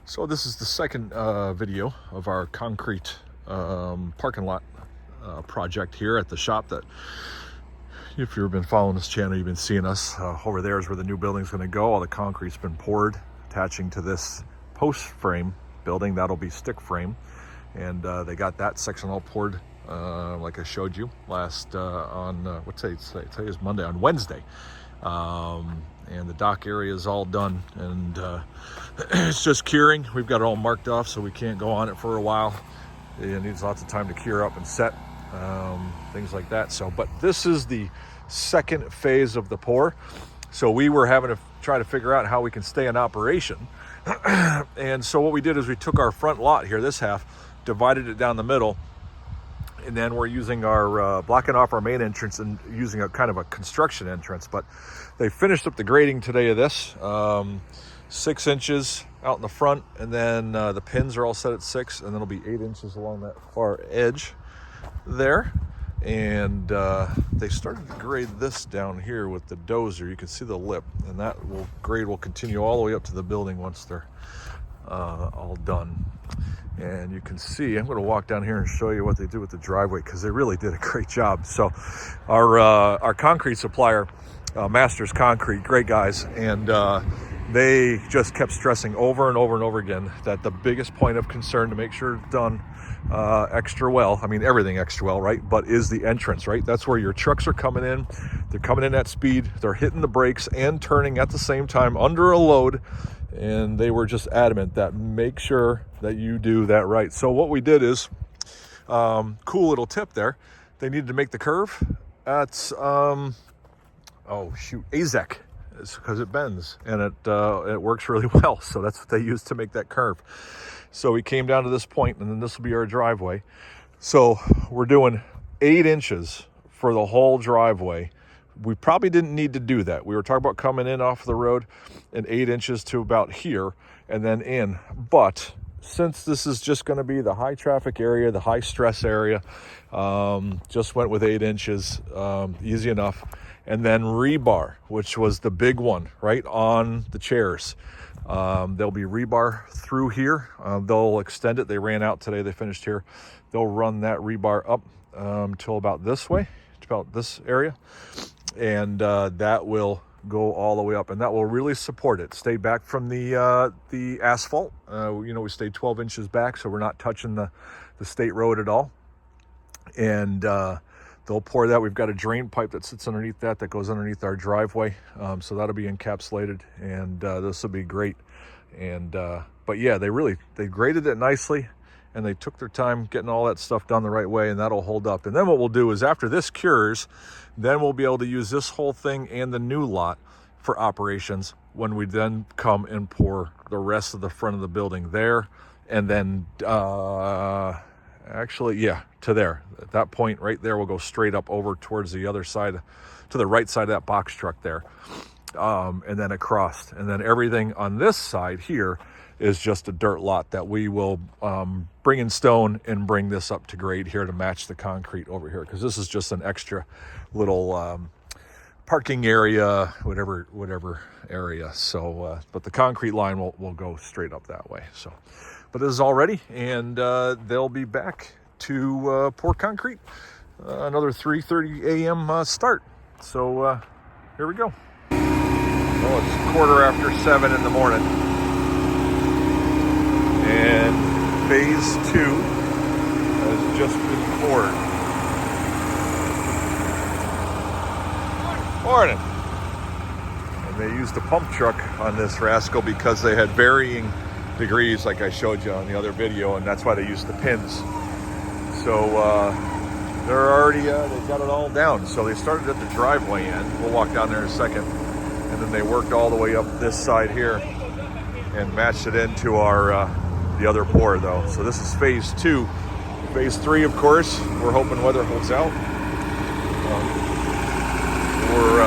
So this is the second video of our concrete parking lot project here at the shop. That if you've been following this channel, you've been seeing us. Over there is where the new building's going to go. All the concrete's been poured, attaching to this post frame building. That'll be stick frame, and they got that section all poured like I showed you last on what today is Monday, on Wednesday. And the dock area is all done, and it's just curing. We've got it all marked off, so we can't go on it for a while. It needs lots of time to cure up and set, things like that. So, but this is the second phase of the pour. So we were having to try to figure out how we can stay in operation. And so what we did is we took our front lot here, this half, divided it down the middle, and then we're using our blocking off our main entrance and using a kind of a construction entrance. But they finished up the grading today of this, 6 inches out in the front, and then the pins are all set at 6, and then it'll be 8 inches along that far edge there. And they started to grade this down here with the dozer. You can see the lip, and that grade will continue all the way up to the building once they're all done. And you can see, I'm going to walk down here and show you what they do with the driveway, because they really did a great job. So our concrete supplier, Masters Concrete, great guys, and they just kept stressing over and over and over again that the biggest point of concern to make sure it's done extra well, I mean everything extra well, right, but is the entrance, right? That's where your trucks are coming in. They're coming in at speed, they're hitting the brakes and turning at the same time under a load. And they were just adamant that make sure that you do that right. So what we did is, cool little tip there, they needed to make the curve at AZEK, because it bends, and it works really well. So that's what they used to make that curve. So we came down to this point, and then this will be our driveway. So we're doing 8 inches for the whole driveway. We probably didn't need to do that. We were talking about coming in off the road and 8 inches to about here and then in. But since this is just going to be the high traffic area, the high stress area, just went with 8 inches, easy enough. And then rebar, which was the big one, right on the chairs. There'll be rebar through here. They'll extend it. They ran out today. They finished here. They'll run that rebar up till about this way, about this area. And that will go all the way up, and that will really support it. Stay back from the asphalt. We stayed 12 inches back, so we're not touching the state road at all. And they'll pour that. We've got a drain pipe that sits underneath that goes underneath our driveway, so that'll be encapsulated, and this will be great. And but yeah, they graded it nicely, and they took their time getting all that stuff done the right way, and that'll hold up. And then what we'll do is, after this cures, then we'll be able to use this whole thing and the new lot for operations when we then come and pour the rest of the front of the building there. And then to there. At that point right there, we'll go straight up over towards the other side, to the right side of that box truck there, and then across. And then everything on this side here is just a dirt lot that we will bring in stone and bring this up to grade here to match the concrete over here, because this is just an extra little parking area, whatever area. So but the concrete line will go straight up that way. So, but this is all ready, and they'll be back to pour concrete, another 3:30 a.m. Start. So here we go. Well, it's 7:15 in the morning, and phase 2 has just been poured. Morning. And they used a pump truck on this rascal because they had varying degrees, like I showed you on the other video, and that's why they used the pins. So they're already, they've got it all down. So they started at the driveway end. We'll walk down there in a second. And then they worked all the way up this side here and matched it into our the other pour, though. So this is phase 2. Phase 3, of course, we're hoping weather holds out. We're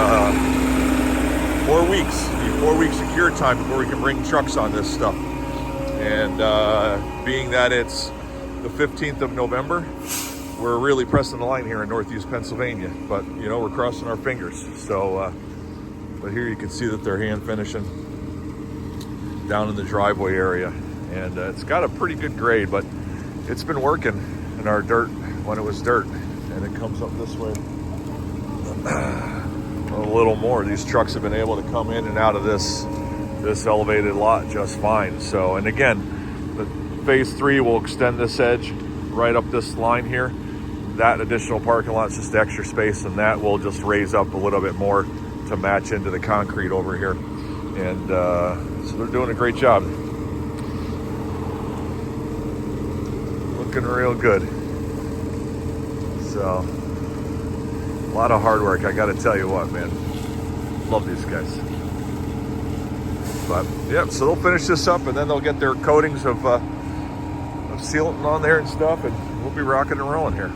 4 weeks. 4 weeks of cure time before we can bring trucks on this stuff. And being that it's the 15th of November, we're really pressing the line here in Northeast Pennsylvania. But, we're crossing our fingers. So, but here you can see that they're hand finishing down in the driveway area. And it's got a pretty good grade, but it's been working in our dirt when it was dirt. And it comes up this way a little more. These trucks have been able to come in and out of this elevated lot just fine. So, and again, the phase 3 will extend this edge right up this line here. That additional parking lot is just extra space, and that will just raise up a little bit more to match into the concrete over here. And so they're doing a great job. Looking real good. So, a lot of hard work, I gotta tell you what, man. Love these guys. But, yep, so they'll finish this up, and then they'll get their coatings of sealant on there and stuff, and we'll be rocking and rolling here.